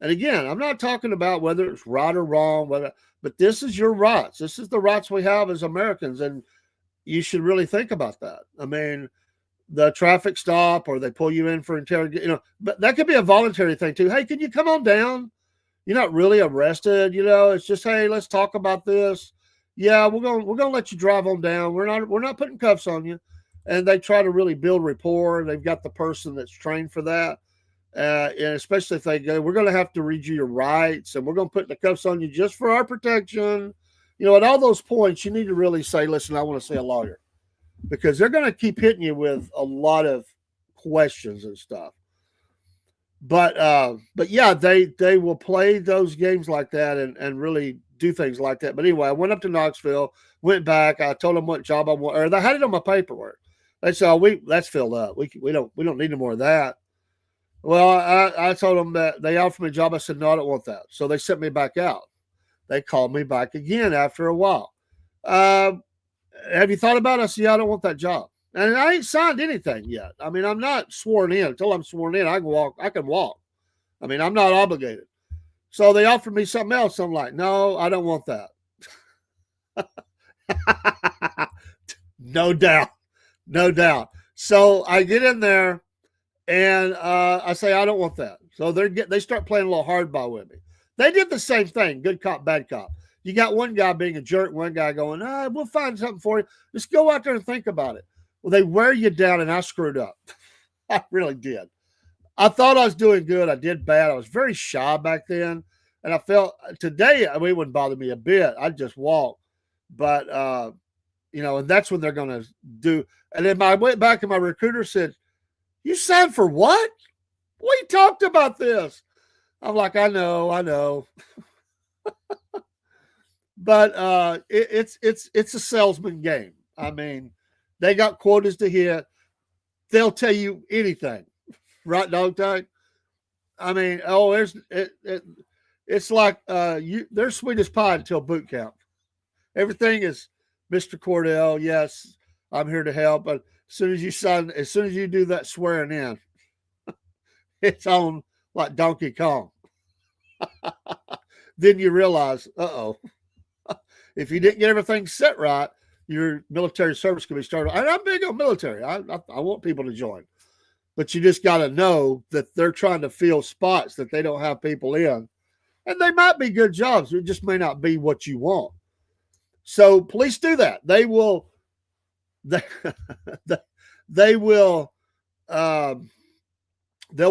And again, I'm not talking about whether it's right or wrong, but this is your rights. This is the rights we have as Americans. And you should really think about that. I mean, the traffic stop, or they pull you in for interrogation, but that could be a voluntary thing too. Hey, can you come on down? You're not really arrested. It's just, hey, let's talk about this. Yeah, we're going to let you drive on down. We're not putting cuffs on you. And they try to really build rapport. They've got the person that's trained for that. And especially if they go, we're going to have to read you your rights, and we're going to put the cuffs on you just for our protection. At all those points, you need to really say, listen, I want to see a lawyer, because they're going to keep hitting you with a lot of questions and stuff. But yeah, they will play those games like that and really do things like that. But anyway, I went up to Knoxville, went back. I told them what job I want, or they had it on my paperwork. They said, that's filled up. We don't need any more of that. Well, I told them that they offered me a job. I said, no, I don't want that. So they sent me back out. They called me back again after a while. Have you thought about it? I said, yeah, I don't want that job. And I ain't signed anything yet. I mean, I'm not sworn in. Until I'm sworn in, I can walk. I mean, I'm not obligated. So they offered me something else. I'm like, no, I don't want that. No doubt. No doubt. So I get in there and I say, I don't want that. So they start playing a little hardball with me. They did the same thing. Good cop, bad cop. You got one guy being a jerk, one guy going, we'll find something for you. Just go out there and think about it. Well, they wear you down, and I screwed up. I really did. I thought I was doing good. I did bad. I was very shy back then. And I felt today, it wouldn't bother me a bit. I'd just walk. But, and that's when they're going to do. And then I went back and my recruiter said, you signed for what? We talked about this. I'm like, I know. But it's a salesman game. I mean, they got quotas to hit. They'll tell you anything, right, dog tag? I mean, it's like they're sweet as pie until boot camp. Everything is Mr. Cordell. Yes, I'm here to help. But as soon as you do that swearing in, it's on like Donkey Kong. Then you realize, if you didn't get everything set right, your military service can be started. And I'm big on military. I want people to join. But you just got to know that they're trying to fill spots that they don't have people in. And they might be good jobs. It just may not be what you want. So police do that. They will they'll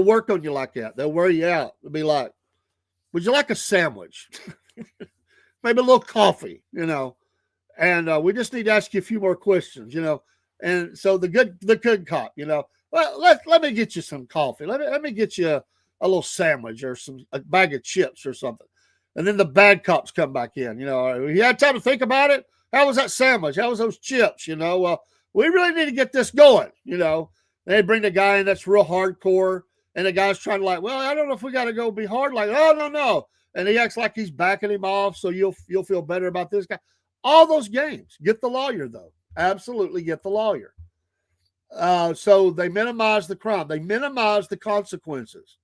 work on you like that. They'll wear you out. They'll be like, would you like a sandwich? Maybe a little coffee, and we just need to ask you a few more questions, And so the good cop, well, let me get you some coffee. Let me get you a little sandwich or a bag of chips or something. And then the bad cops come back in. You had time to think about it. How was that sandwich? How was those chips? Well, we really need to get this going. They bring the guy in that's real hardcore, and the guy's trying to well, I don't know if we got to go be hard. Oh, no. And he acts like he's backing him off, so you'll feel better about this guy. All those games. Get the lawyer, though. Absolutely get the lawyer. So they minimize the crime. They minimize the consequences.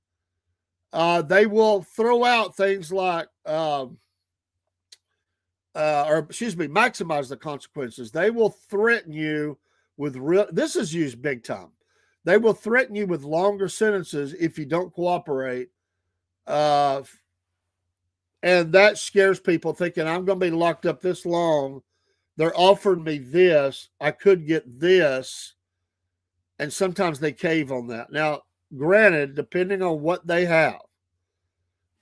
They will throw out things like, maximize the consequences. They will threaten you with this is used big time. They will threaten you with longer sentences if you don't cooperate. And that scares people, thinking I'm going to be locked up this long. They're offering me this. I could get this. And sometimes they cave on that. Now, granted, depending on what they have,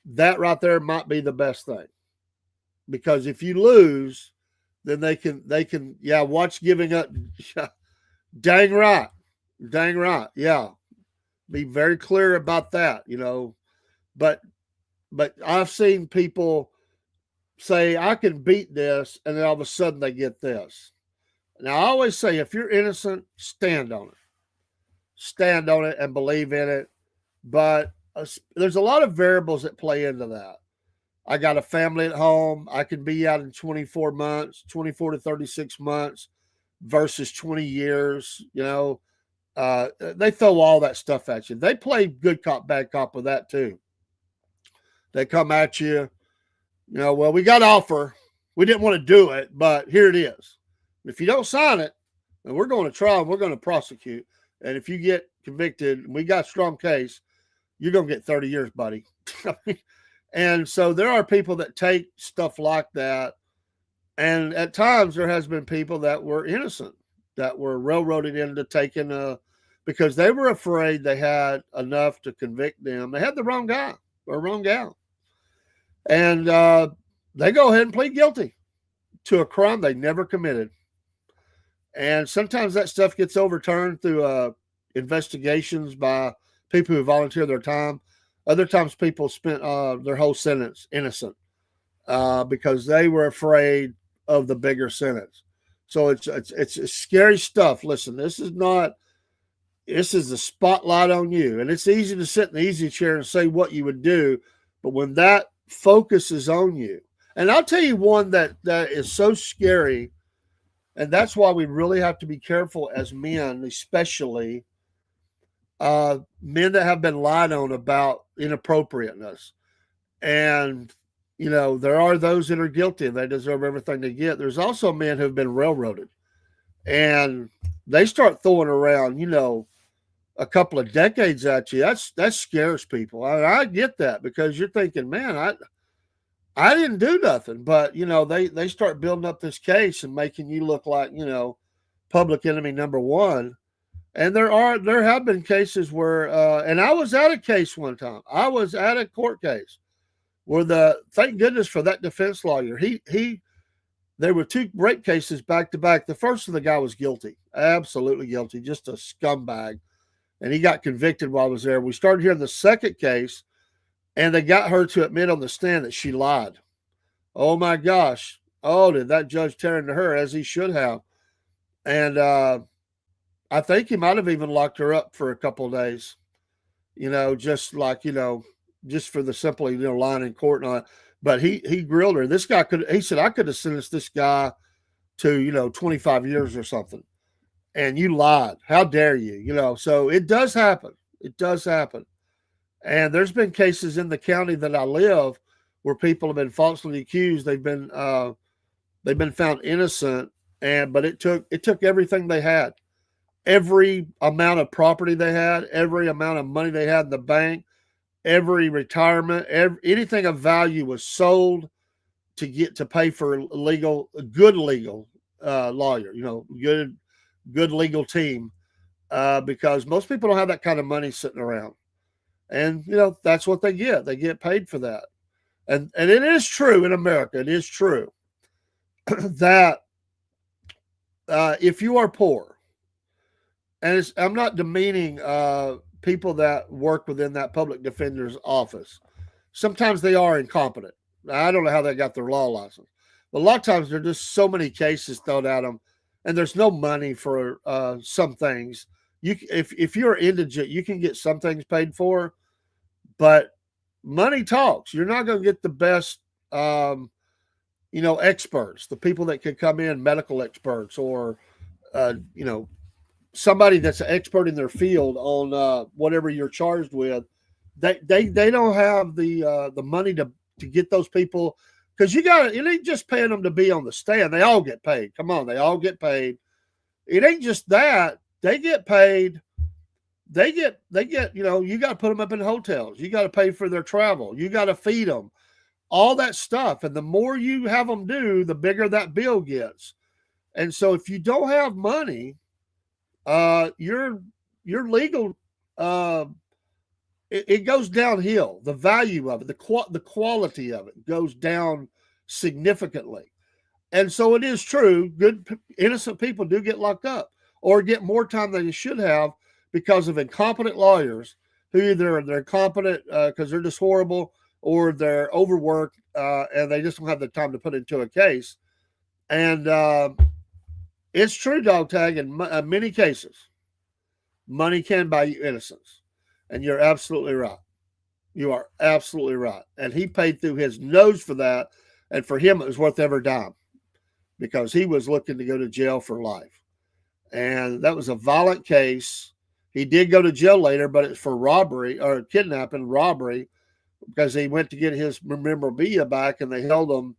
that right there might be the best thing. Because if you lose, then they can, watch giving up. Dang right. Yeah. Be very clear about that, But I've seen people say, I can beat this, and then all of a sudden they get this. Now, I always say, if you're innocent, stand on it. Stand on it and believe in it. But there's a lot of variables that play into that. I got a family at home. I can be out in 24 to 36 months versus 20 years. They throw all that stuff at you. They play good cop, bad cop with that too. They come at you, well, we got an offer. We didn't want to do it, but here it is. If you don't sign it, then we're going to trial and we're going to prosecute. And if you get convicted, and we got a strong case, you're going to get 30 years, buddy. And so there are people that take stuff like that. And at times there has been people that were innocent, that were railroaded into taking because they were afraid they had enough to convict them. They had the wrong guy or wrong gal. And they go ahead and plead guilty to a crime they never committed. And sometimes that stuff gets overturned through investigations by people who volunteer their time. Other times people spent their whole sentence innocent because they were afraid of the bigger sentence. So it's scary stuff. Listen, this is the spotlight on you. And it's easy to sit in the easy chair and say what you would do. But when that focus is on you, and I'll tell you one that is so scary, and that's why we really have to be careful as men, especially men that have been lied on about inappropriateness. And, there are those that are guilty and they deserve everything they get. There's also men who have been railroaded and they start throwing around, a couple of decades at you. That scares people. I get that because you're thinking, man, I didn't do nothing, but they start building up this case and making you look like, public enemy number one. And there have been cases where, and I was at a case one time. I was at a court case where thank goodness for that defense lawyer. There were two rape cases back to back. The first of the guy was guilty, absolutely guilty, just a scumbag. And he got convicted while I was there. We started hearing the second case, and they got her to admit on the stand that she lied. Oh my gosh. Oh, did that judge tear into her, as he should have. And I think he might have even locked her up for a couple of days, just for the simply, lying in court and all that. But he grilled her. This guy he said, I could have sentenced this guy to, 25 years or something. And you lied. How dare you? So it does happen. It does happen. And there's been cases in the county that I live where people have been falsely accused. They've been found innocent, but it took everything they had. Every amount of property they had, every amount of money they had in the bank, every retirement, anything of value was sold to pay for a good legal lawyer, good legal team, because most people don't have that kind of money sitting around. And, that's what they get. They get paid for that. And it is true in America. It is true that if you are poor, and I'm not demeaning people that work within that public defender's office. Sometimes they are incompetent. I don't know how they got their law license, but a lot of times there are just so many cases thrown at them, and there's no money for some things. If you're indigent, you can get some things paid for, but money talks. You're not going to get the best, experts, the people that can come in, medical experts, or somebody that's an expert in their field on whatever you're charged with. They don't have the money to get those people, because it ain't just paying them to be on the stand. They all get paid. Come on, they all get paid. It ain't just that. They get paid. You got to put them up in hotels. You got to pay for their travel. You got to feed them, all that stuff. And the more you have them do, the bigger that bill gets. And so if you don't have money, your legal, it goes downhill. The value of it, the quality of it goes down significantly. And so it is true. Good, innocent people do get locked up or get more time than they should have because of incompetent lawyers who either they're incompetent because they're just horrible, or they're overworked and they just don't have the time to put into a case. And it's true, dog tag, in many cases, money can buy you innocence. And you're absolutely right. You are absolutely right. And he paid through his nose for that. And for him, it was worth every dime because he was looking to go to jail for life. And that was a violent case. He did go to jail later, but it's for robbery or kidnapping, robbery, because he went to get his memorabilia back and they held him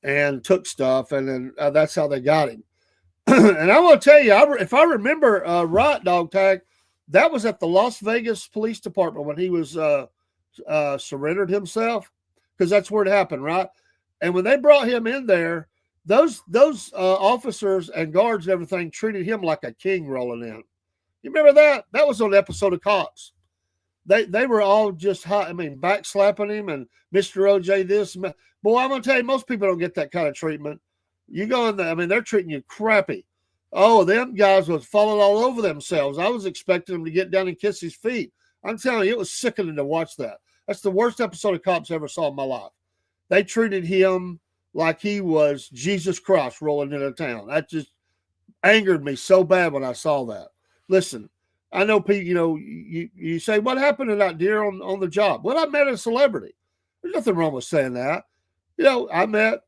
and took stuff. And then that's how they got him. And I want to tell you, if I remember right, dog tag, that was at the Las Vegas Police Department when he was surrendered himself, because that's where it happened, right? And when they brought him in there, those officers and guards and everything treated him like a king rolling in. You remember that? That was on an episode of Cops. They were all just hot. I mean, back slapping him and Mr. OJ this. Boy, I'm going to tell you, most people don't get that kind of treatment. You go in there, I mean, they're treating you crappy. Oh, them guys was falling all over themselves. I was expecting them to get down and kiss his feet. I'm telling you, it was sickening to watch that. That's the worst episode of Cops I ever saw in my life. They treated him like he was Jesus Christ rolling into town. That just angered me so bad when I saw that. Listen, I know people, you say, what happened to that deer on the job? Well, I met a celebrity. There's nothing wrong with saying that. I met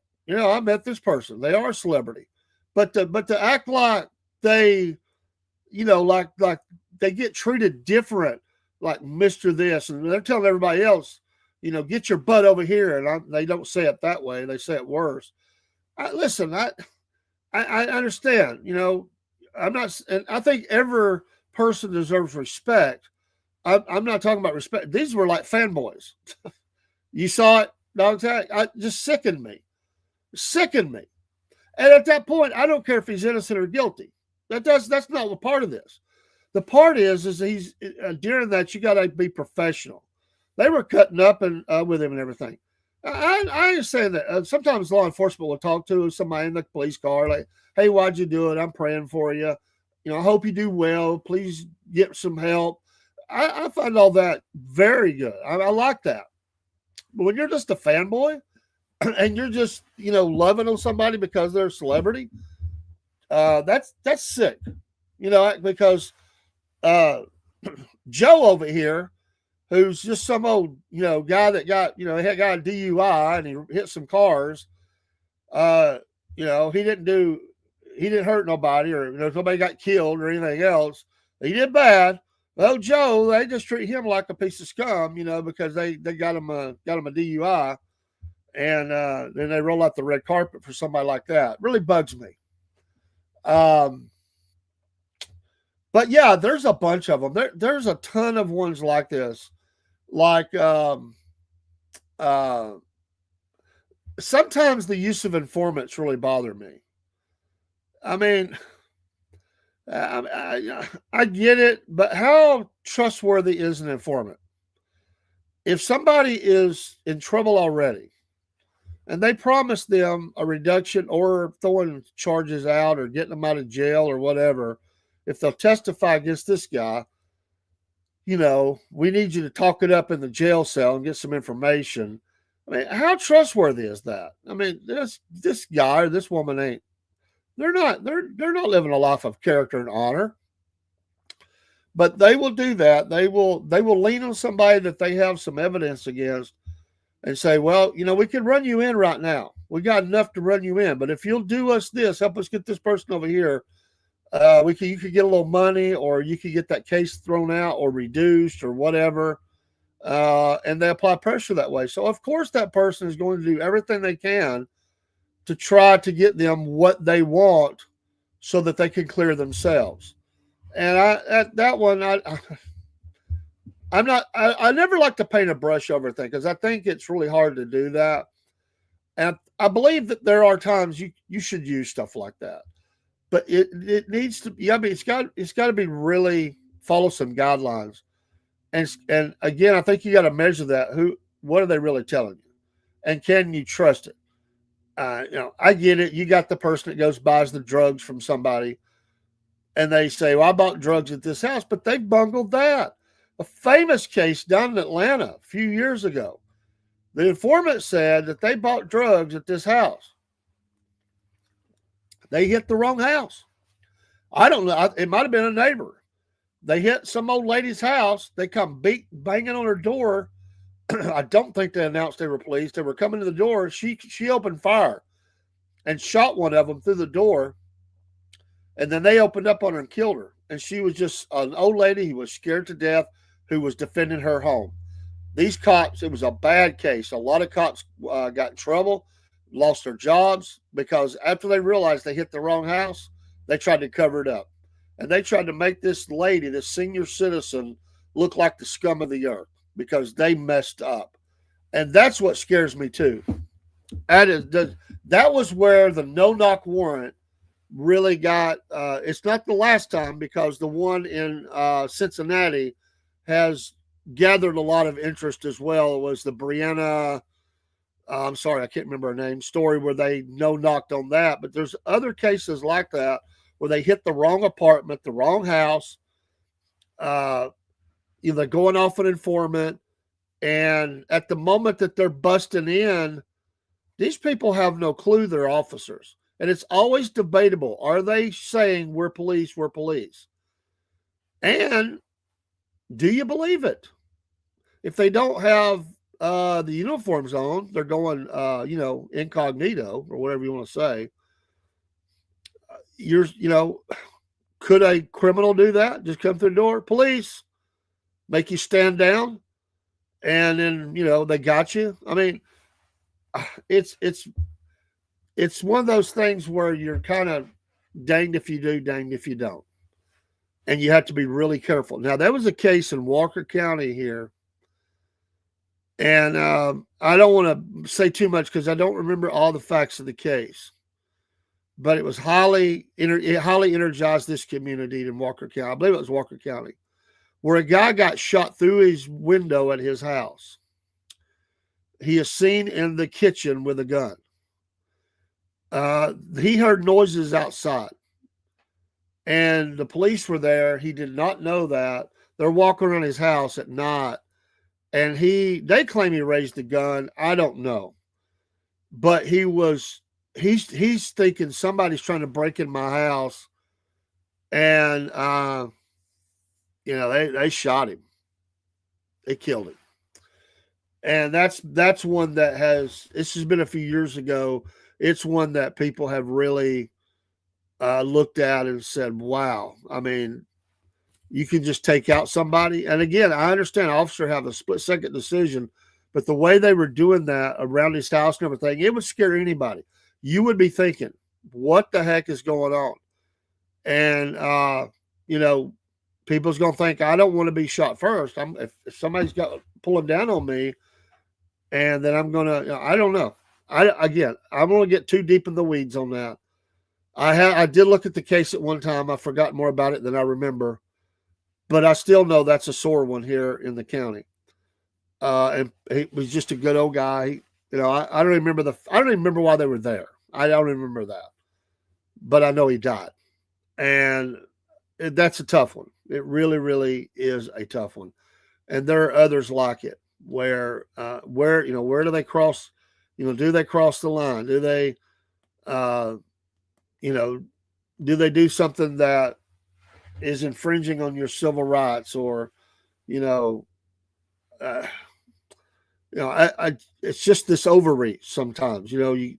this person. They are a celebrity. But to act like they, like they get treated different, like Mr. This, and they're telling everybody else, get your butt over here. And they don't say it that way. They say it worse. Listen, I understand, I'm not, and I think every person deserves respect. I'm not talking about respect. These were like fanboys. You saw it, dog tag. Just sickened me. And at that point, I don't care if he's innocent or guilty. That's not a part of this. The part is he's during that, you got to be professional. They were cutting up and with him and everything. I understand that sometimes law enforcement will talk to somebody in the police car like, "Hey, why'd you do it? I'm praying for you. I hope you do well. Please get some help." I find all that very good. I like that. But when you're just a fanboy and you're just loving on somebody because they're a celebrity, that's sick. Because Joe over here, who's just some old guy that got he got a DUI and he hit some cars. He didn't hurt nobody, or nobody got killed or anything else. He did bad. Well, Joe, they just treat him like a piece of scum, because they got him a DUI. And then they roll out the red carpet for somebody like that. It really bugs me. But yeah, there's a bunch of them. There's a ton of ones like this. Like sometimes the use of informants really bother me. I mean, I get it, but how trustworthy is an informant? If somebody is in trouble already, and they promise them a reduction or throwing charges out or getting them out of jail or whatever, if they'll testify against this guy, we need you to talk it up in the jail cell and get some information. I mean, how trustworthy is that? I mean, this guy or this woman ain't. They're not living a life of character and honor. But they will do that. They will lean on somebody that they have some evidence against and say, well, we could run you in right now. We got enough to run you in. But if you'll do us this, help us get this person over here, you could get a little money, or you could get that case thrown out or reduced or whatever. And they apply pressure that way. So of course that person is going to do everything they can to try to get them what they want so that they can clear themselves. And that one, I'm not. I never like to paint a brush over things because I think it's really hard to do that. And I believe that there are times you should use stuff like that, but it needs to. Yeah, I mean, it's got to be really follow some guidelines. And again, I think you got to measure that. What are they really telling you, and can you trust it? I get it. You got the person that goes buys the drugs from somebody, and they say, "Well, I bought drugs at this house," but they bungled that. A famous case down in Atlanta a few years ago. The informant said that they bought drugs at this house. They hit the wrong house. I don't know. It might have been a neighbor. They hit some old lady's house. They come banging on her door. I don't think they announced they were police. They were coming to the door. She opened fire and shot one of them through the door. And then they opened up on her and killed her. And she was just an old lady who was scared to death, who was defending her home. These cops, it was a bad case. A lot of cops got in trouble, lost their jobs, because after they realized they hit the wrong house, they tried to cover it up. And they tried to make this lady, this senior citizen, look like the scum of the earth because they messed up. And that's what scares me too. That was where the no-knock warrant really got, it's not the last time, because the one in Cincinnati has gathered a lot of interest as well. It was the Brianna, I'm sorry, I can't remember her name, story where they no-knocked on that. But there's other cases like that where they hit the wrong apartment, the wrong house, they're going off an informant, and at the moment that they're busting in, these people have no clue they're officers. And it's always debatable. Are they saying we're police, we're police? And do you believe it? If they don't have the uniforms on, they're going, incognito or whatever you want to say. Could a criminal do that? Just come through the door, police, make you stand down, and then they got you. I mean, it's one of those things where you're kind of danged if you do, danged if you don't. And you have to be really careful. Now, that was a case in Walker County here. And I don't want to say too much because I don't remember all the facts of the case. But it was highly energized this community in Walker County. I believe it was Walker County, where a guy got shot through his window at his house. He is seen in the kitchen with a gun. He heard noises outside, and the police were there. He did not know that. They're walking around his house at night, and they claim he raised the gun. I don't know, but he's thinking somebody's trying to break in my house, and they shot him. They killed him. And that's one that this has been a few years ago. It's one that people have really looked at and said, wow. I mean, you can just take out somebody. And again, I understand officers have a split-second decision, but the way they were doing that around his house and everything, it would scare anybody. You would be thinking, what the heck is going on? And, people's going to think, I don't want to be shot first. If somebody's pulling down on me, and then I'm going to, I don't know. I'm going to get too deep in the weeds on that. I did look at the case at one time. I forgot more about it than I remember, but I still know that's a sore one here in the county. And he was just a good old guy. I don't even remember why they were there. I don't remember that, but I know he died, and that's a tough one. It really, really is a tough one. And there are others like it where where do they cross? Do they cross the line? Do they, uh, you know, do they do something that is infringing on your civil rights, or you know, uh, it's just this overreach sometimes. You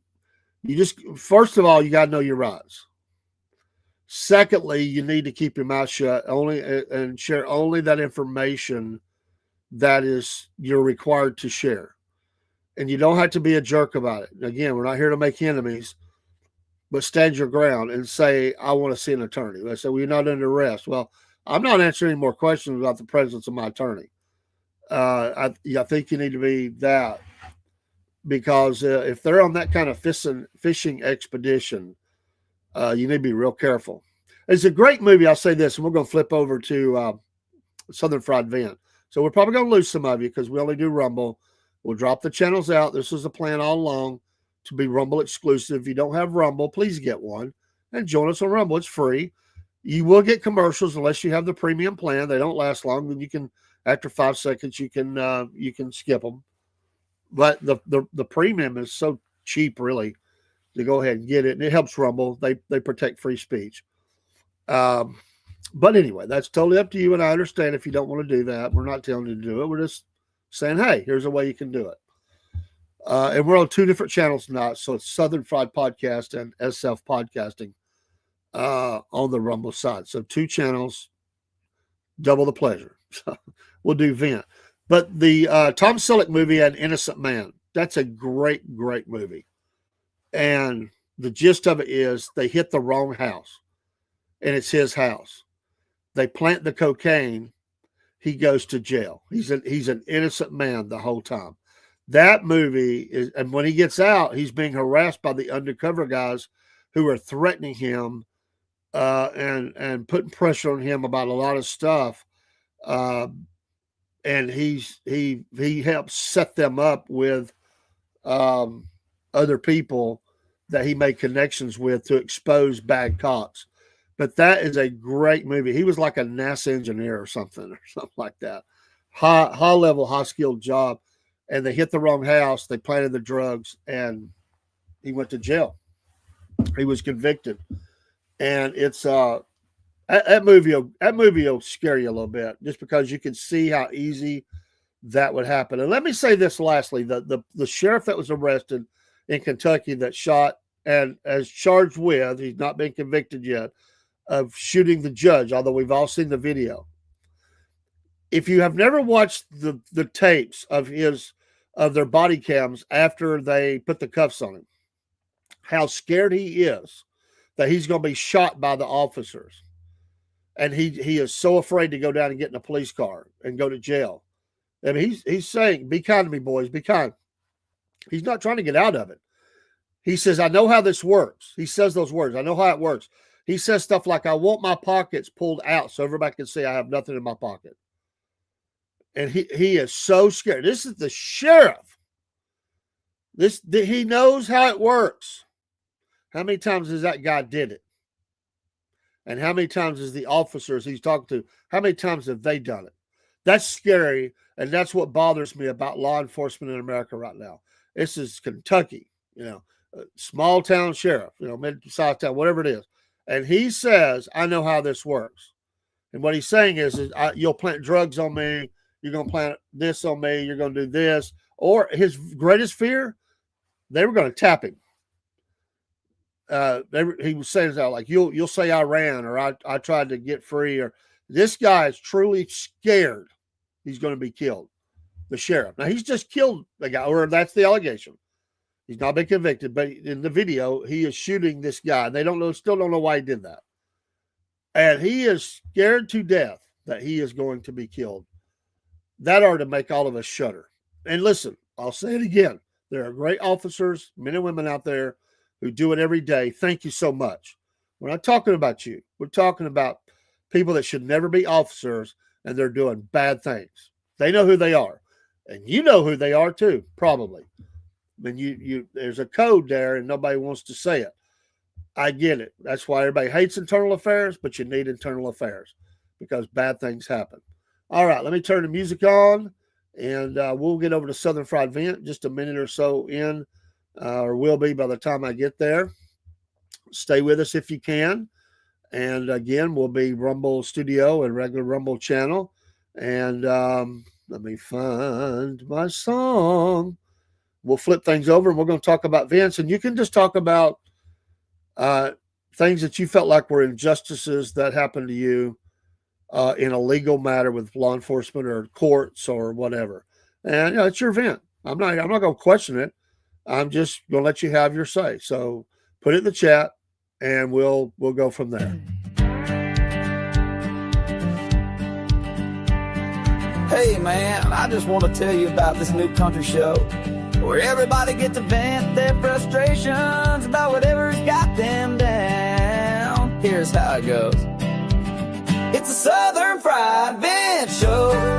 just, first of all, you got to know your rights. Secondly, you need to keep your mouth shut only and share only that information that is you're required to share. And you don't have to be a jerk about it. Again, we're not here to make enemies, but stand your ground and say, I want to see an attorney. They say, well, you're not under arrest. Well, I'm not answering any more questions about the presence of my attorney. I think you need to be that, because if they're on that kind of fishing expedition, you need to be real careful. It's a great movie. I'll say this, and we're going to flip over to Southern Fried Vent. So we're probably going to lose some of you because we only do Rumble. We'll drop the channels out. This was the plan all along, to be Rumble exclusive. If you don't have Rumble, please get one and join us on Rumble. It's free. You will get commercials unless you have the premium plan. They don't last long. Then you can, after 5 seconds, you can skip them. But the premium is so cheap, really, to go ahead and get it, and it helps Rumble. They protect free speech. But anyway, that's totally up to you, and I understand if you don't want to do that. We're not telling you to do it. We're just saying, hey, here's a way you can do it. And we're on 2 different channels now, so it's Southern Fried Podcast and SF Podcasting on the Rumble side. So 2 channels, double the pleasure. So we'll do Vent. But the Tom Selleck movie, An Innocent Man, that's a great, great movie. And the gist of it is they hit the wrong house, and it's his house. They plant the cocaine. He goes to jail. He's an innocent man the whole time. That movie is, and when he gets out, he's being harassed by the undercover guys who are threatening him and putting pressure on him about a lot of stuff. And he helps set them up with other people that he made connections with to expose bad cops. But that is a great movie. He was like a NASA engineer or something like that. High level, high skilled job. And they hit the wrong house. They planted the drugs, and he went to jail. He was convicted. And it's that movie will scare you a little bit, just because you can see how easy that would happen. And let me say this lastly, the sheriff that was arrested in Kentucky that shot and as charged with, he's not been convicted yet, of shooting the judge, although we've all seen the video. If you have never watched the tapes of their body cams after they put the cuffs on him, how scared he is that he's going to be shot by the officers. And he is so afraid to go down and get in a police car and go to jail. I mean, he's saying, be kind to me, boys, be kind. He's not trying to get out of it. He says, I know how this works. He says those words. I know how it works. He says stuff like, I want my pockets pulled out so everybody can see I have nothing in my pocket. And he is so scared. This is the sheriff. He knows how it works. How many times has that guy did it? And how many times is the officers he's talking to, how many times have they done it? That's scary, and that's what bothers me about law enforcement in America right now. This is Kentucky, small town sheriff, mid-sized town, whatever it is. And he says, I know how this works. And what he's saying is you'll plant drugs on me, you're going to plant this on me, you're going to do this. Or his greatest fear, they were going to tap him. He was saying that, like, you'll say I ran, or I tried to get free, or this guy is truly scared he's going to be killed. The sheriff. Now, he's just killed the guy, or that's the allegation. He's not been convicted, but in the video, he is shooting this guy. They still don't know why he did that. And he is scared to death that he is going to be killed. That ought to make all of us shudder. And listen, I'll say it again. There are great officers, men and women out there who do it every day. Thank you so much. We're not talking about you. We're talking about people that should never be officers, and they're doing bad things. They know who they are. And you know who they are too, probably. I mean, there's a code there, and nobody wants to say it. I get it. That's why everybody hates internal affairs, but you need internal affairs, because bad things happen. All right, let me turn the music on, and we'll get over to Southern Fried Vent just a minute or so in, or will be by the time I get there. Stay with us if you can. And again, we'll be Rumble Studio and regular Rumble channel. And let me find my song. We'll flip things over, and we're going to talk about Vince. And you can just talk about things that you felt like were injustices that happened to you in a legal matter with law enforcement or courts or whatever. And it's your event. I'm not going to question it. I'm just going to let you have your say. So put it in the chat, and we'll go from there. Hey man, I just want to tell you about this new country show where everybody gets to vent their frustrations about whatever's got them down. Here's how it goes. It's a Southern Fried Vent Show.